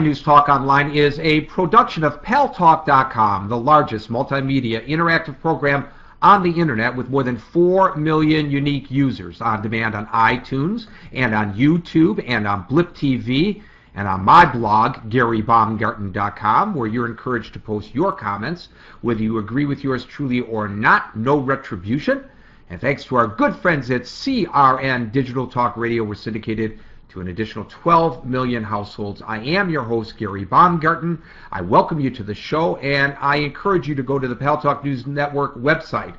News Talk Online is a production of Paltalk.com, the largest multimedia interactive program on the internet with more than 4 million unique users on demand on iTunes and on YouTube and on Blip TV and on my blog, GaryBaumgarten.com, where you're encouraged to post your comments, whether you agree with yours truly or not, no retribution. And thanks to our good friends at CRN Digital Talk Radio, we're syndicated to an additional 12 million households. I am your host, Gary Baumgarten. I welcome you to the show, and I encourage you to go to the Paltalk News Network website,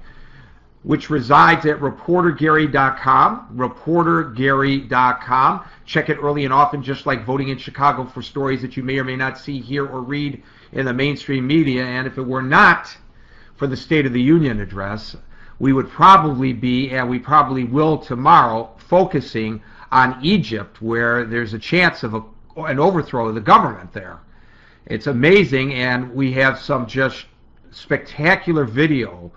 which resides at reportergary.com, reportergary.com. Check it early and often, just like voting in Chicago for stories that you may or may not see, hear, or read in the mainstream media. And if it were not for the State of the Union address, we would probably be, and we probably will tomorrow, focusing on Egypt, where there's a chance of an overthrow of the government there. It's amazing, and we have some just spectacular video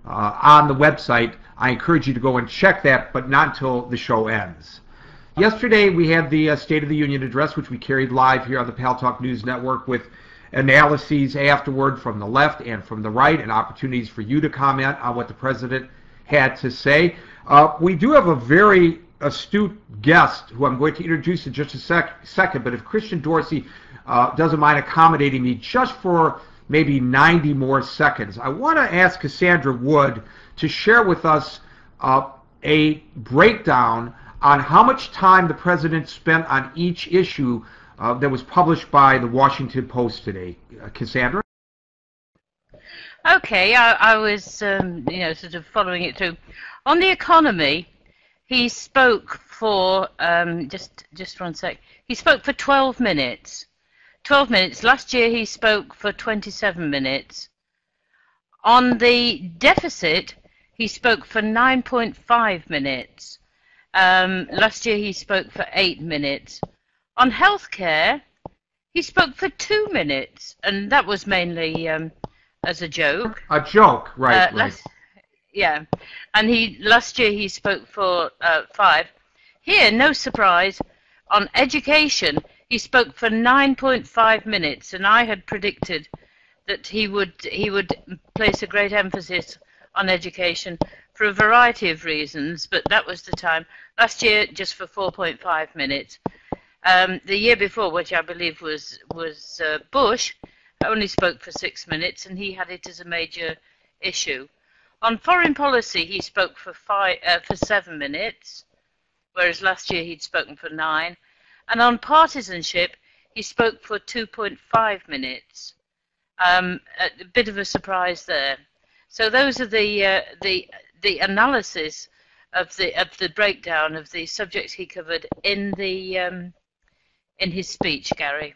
on the website. I encourage you to go and check that, but not until the show ends. Yesterday we had the State of the Union address, which we carried live here on the Paltalk News Network with analyses afterward from the left and from the right and opportunities for you to comment on what the President had to say. We do have a very astute guest who I'm going to introduce in just a second, but if Christian Dorsey doesn't mind accommodating me just for maybe 90 more seconds, I want to ask Cassandra Wood to share with us a breakdown on how much time the President spent on each issue that was published by the Washington Post today. Cassandra? Okay, I was sort of following it through. On the economy, he spoke for, just 1 sec, he spoke for 12 minutes. 12 minutes. Last year he spoke for 27 minutes. On the deficit, he spoke for 9.5 minutes. Last year he spoke for 8 minutes. On healthcare, he spoke for 2 minutes, and that was mainly as a joke. A joke, right, right. Yeah, and last year he spoke for 5. Here, no surprise, on education he spoke for 9.5 minutes, and I had predicted that he would place a great emphasis on education for a variety of reasons, but that was the time. Last year, just for 4.5 minutes. The year before, which I believe was Bush, only spoke for 6 minutes, and he had it as a major issue. On foreign policy, he spoke for 7 minutes, whereas last year he'd spoken for 9. And on partisanship, he spoke for 2.5 minutes. A bit of a surprise there. So those are the analysis of the breakdown of the subjects he covered in his speech, Gary.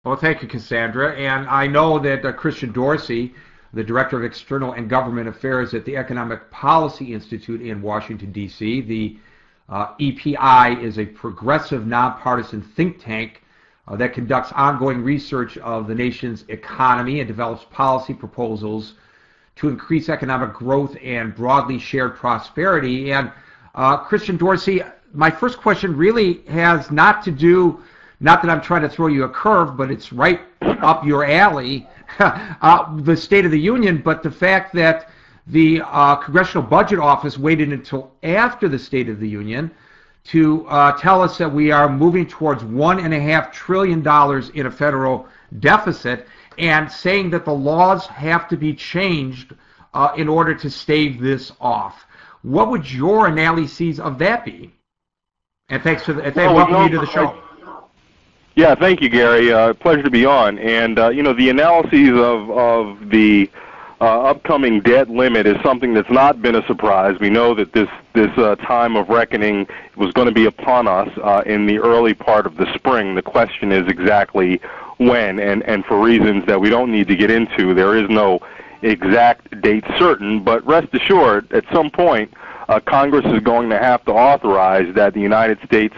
Well, thank you, Cassandra. And I know that Christian Dorsey, the Director of External and Government Affairs at the Economic Policy Institute in Washington, D.C. The EPI is a progressive, nonpartisan think tank that conducts ongoing research of the nation's economy and develops policy proposals to increase economic growth and broadly shared prosperity. And Christian Dorsey, my first question really has not to do, not that I'm trying to throw you a curve, but it's right up your alley, the State of the Union, but the fact that the Congressional Budget Office waited until after the State of the Union to tell us that we are moving towards $1.5 trillion in a federal deficit, and saying that the laws have to be changed in order to stave this off. What would your analyses of that be? And thanks for welcome you to the show. Yeah, thank you, Gary. Pleasure to be on. And the analyses of the upcoming debt limit is something that's not been a surprise. We know that this time of reckoning was going to be upon us in the early part of the spring. The question is exactly when, and for reasons that we don't need to get into, there is no exact date certain, but rest assured, at some point, Congress is going to have to authorize that the United States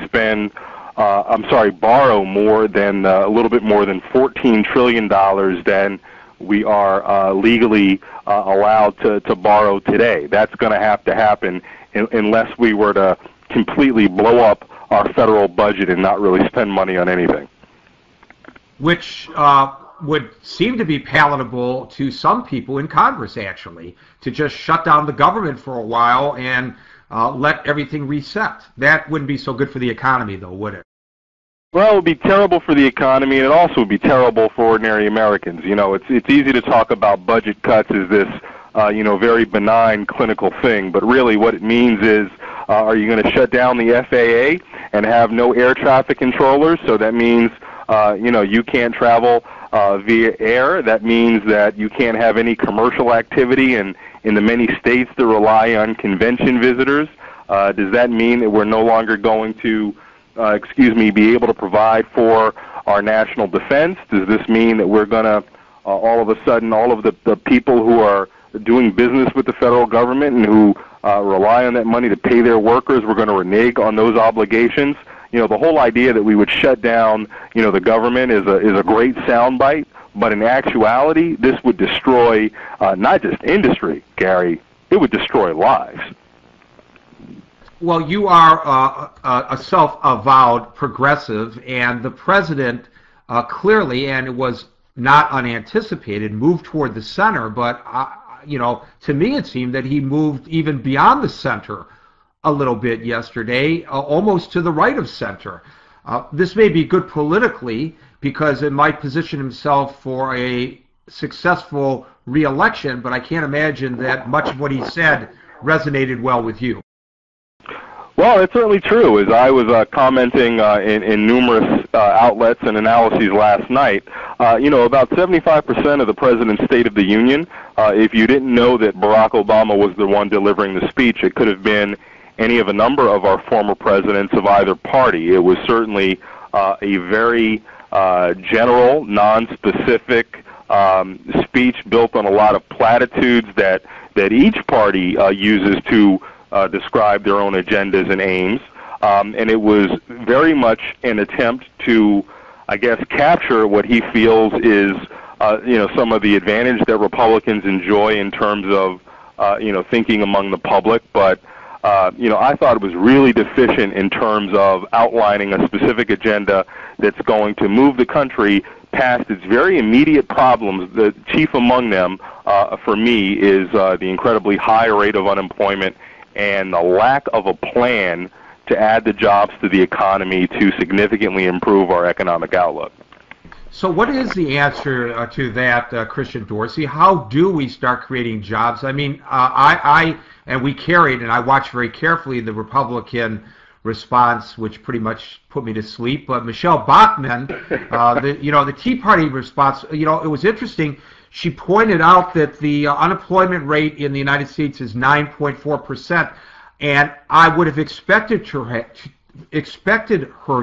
borrow more than a little bit more than $14 trillion than we are legally allowed to borrow today. That's going to have to happen unless we were to completely blow up our federal budget and not really spend money on anything. which would seem to be palatable to some people in Congress, actually, to just shut down the government for a while and let everything reset. That wouldn't be so good for the economy, though, would it? Well, it would be terrible for the economy, and it also would be terrible for ordinary Americans. You know, it's easy to talk about budget cuts as this, very benign clinical thing, but really what it means is, are you going to shut down the FAA and have no air traffic controllers? So that means, you can't travel via air. That means that you can't have any commercial activity in the many states that rely on convention visitors. Does that mean that we're no longer going to be able to provide for our national defense? Does this mean that we're going to, all of a sudden, all of the people who are doing business with the federal government and who rely on that money to pay their workers, we're going to renege on those obligations? You know, the whole idea that we would shut down, the government is a great soundbite, but in actuality, this would destroy not just industry, Gary, it would destroy lives. Well, you are a self-avowed progressive, and the president clearly, and it was not unanticipated, moved toward the center, but, to me it seemed that he moved even beyond the center a little bit yesterday, almost to the right of center. This may be good politically because it might position himself for a successful re-election, but I can't imagine that much of what he said resonated well with you. Well, it's certainly true. As I was commenting in numerous outlets and analyses last night, about 75% of the President's State of the Union, if you didn't know that Barack Obama was the one delivering the speech, it could have been any of a number of our former presidents of either party. It was certainly a very general, non-specific speech built on a lot of platitudes that each party uses to describe their own agendas and aims, and it was very much an attempt to, I guess, capture what he feels is, some of the advantage that Republicans enjoy in terms of, thinking among the public. But, I thought it was really deficient in terms of outlining a specific agenda that's going to move the country past its very immediate problems. The chief among them, for me, is the incredibly high rate of unemployment and the lack of a plan to add the jobs to the economy to significantly improve our economic outlook. So what is the answer to that, Christian Dorsey? How do we start creating jobs? I mean, we carried, and I watched very carefully the Republican response, which pretty much put me to sleep. But Michelle Bachmann, the Tea Party response, it was interesting. She pointed out that the unemployment rate in the United States is 9.4%, and I would have expected her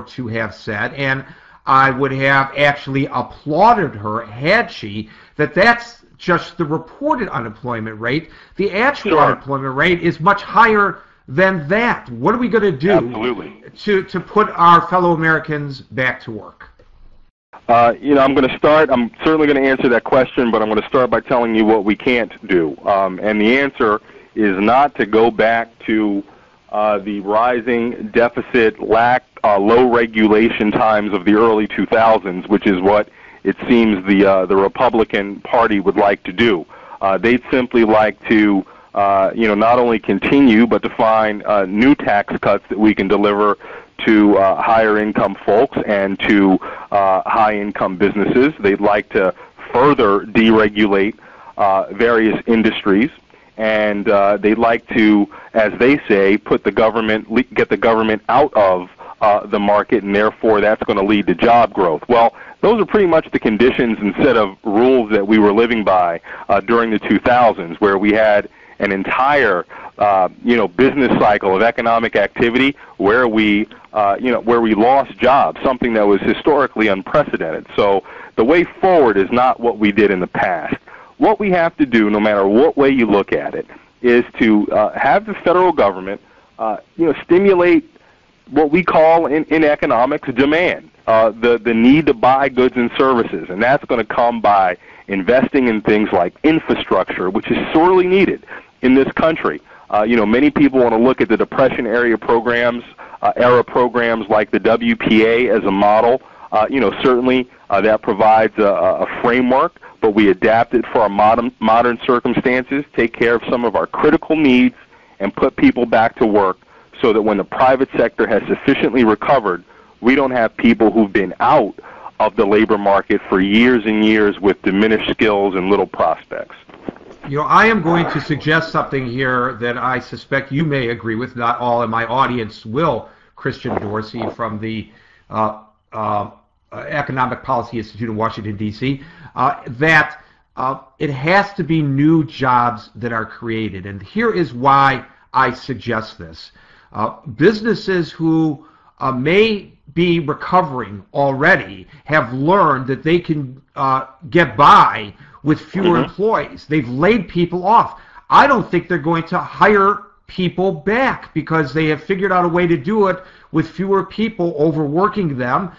to have said, and I would have actually applauded her had she, that's just the reported unemployment rate. The actual unemployment rate is much higher than that. What are we going to do to put our fellow Americans back to work? I'm going to start. I'm certainly going to answer that question, but I'm going to start by telling you what we can't do. And the answer is not to go back to the rising deficit, low regulation times of the early 2000s, which is what it seems the Republican Party would like to do. They'd simply like to, not only continue, but to find new tax cuts that we can deliver to higher income folks and to high income businesses. They'd like to further deregulate various industries, and they'd like to, as they say, get the government out of the market, and therefore that's going to lead to job growth. Well, those are pretty much the conditions and set of rules that we were living by during the 2000s, where we had an entire business cycle of economic activity where we lost jobs, something that was historically unprecedented. So the way forward is not what we did in the past. What we have to do, no matter what way you look at it, is to have the federal government, stimulate what we call in economics demand, the need to buy goods and services, and that's going to come by investing in things like infrastructure, which is sorely needed in this country. Many people want to look at the Depression-era programs like the WPA as a model. Certainly that provides a framework, but we adapt it for our modern circumstances, take care of some of our critical needs, and put people back to work so that when the private sector has sufficiently recovered, we don't have people who've been out of the labor market for years and years with diminished skills and little prospects. You know, I am going to suggest something here that I suspect you may agree with. Not all in my audience will. Christian Dorsey from the Economic Policy Institute in Washington, D.C., that it has to be new jobs that are created. And here is why I suggest this. Businesses who may be recovering already have learned that they can get by with fewer employees. They've laid people off. I don't think they're going to hire people back because they have figured out a way to do it with fewer people overworking them.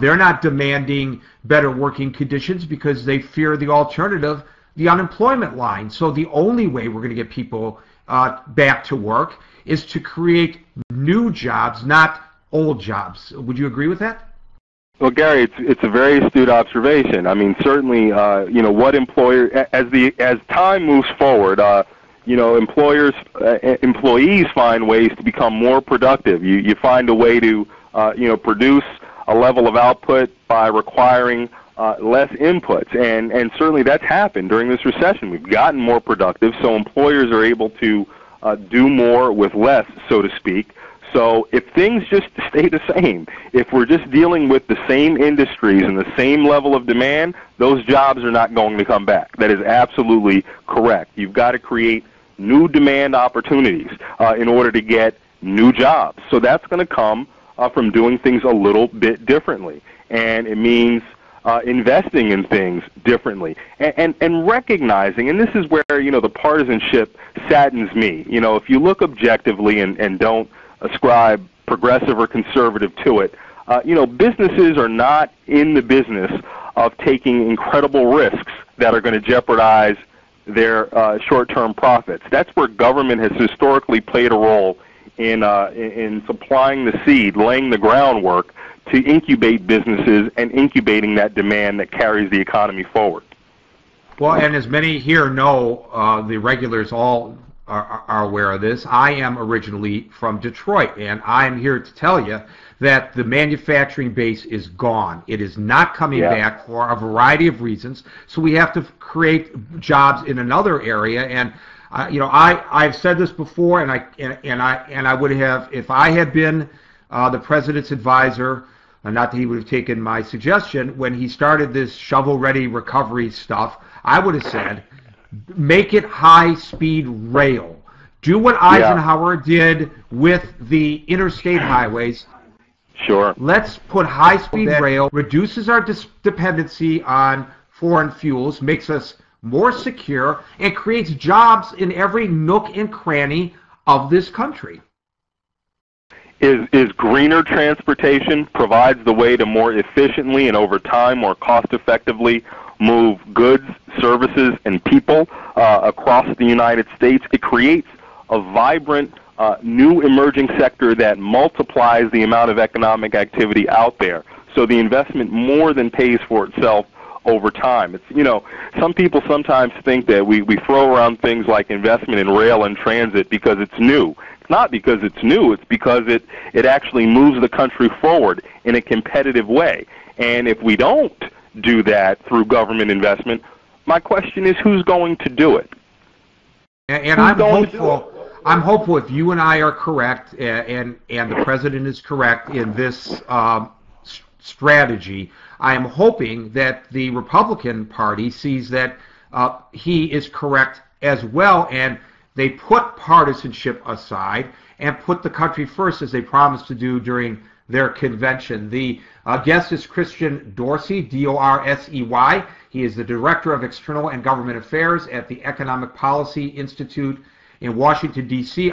They're not demanding better working conditions because they fear the alternative, the unemployment line. So the only way we're going to get people back to work is to create new jobs, not old jobs. Would you agree with that? Well, Gary, it's a very astute observation. I mean, certainly, you know, what as time moves forward, you know, employees find ways to become more productive. You find a way to, you know, produce a level of output by requiring less inputs, and certainly that's happened during this recession. We've gotten more productive, so employers are able to do more with less, so to speak. So if things just stay the same, if we're just dealing with the same industries and the same level of demand, those jobs are not going to come back. That is absolutely correct. You've got to create new demand opportunities in order to get new jobs. So that's going to come from doing things a little bit differently. And it means investing in things differently and recognizing, and this is where, you know, the partisanship saddens me. You know, if you look objectively and don't ascribe progressive or conservative to it, you know, businesses are not in the business of taking incredible risks that are going to jeopardize their short-term profits. That's where government has historically played a role in supplying the seed, laying the groundwork to incubate businesses and incubating that demand that carries the economy forward. Well, and as many here know, the regulars all are aware of this. I am originally from Detroit, and I am here to tell you that the manufacturing base is gone. It is not coming back for a variety of reasons. So we have to create jobs in another area. And you know, I've said this before, and I would have, if I had been the president's advisor, not that he would have taken my suggestion when he started this shovel-ready recovery stuff, I would have said, make it high-speed rail. Do what Eisenhower did with the interstate highways. Sure. Let's put high-speed rail, reduces our dependency on foreign fuels, makes us more secure, and creates jobs in every nook and cranny of this country. Is greener transportation provides the way to more efficiently and over time more cost-effectively move goods, services, and people across the United States. It creates a vibrant, new emerging sector that multiplies the amount of economic activity out there. So the investment more than pays for itself over time. It's, you know, some people sometimes think that we throw around things like investment in rail and transit because it's new. It's not because it's new. It's because it actually moves the country forward in a competitive way. And if we don't do that through government investment, my question is, who's going to do it? And I'm hopeful. I'm hopeful if you and I are correct, and the president is correct in this strategy, I am hoping that the Republican Party sees that he is correct as well, and they put partisanship aside and put the country first, as they promised to do during their convention. The guest is Christian Dorsey, D-O-R-S-E-Y. He is the Director of External and Government Affairs at the Economic Policy Institute in Washington, D.C.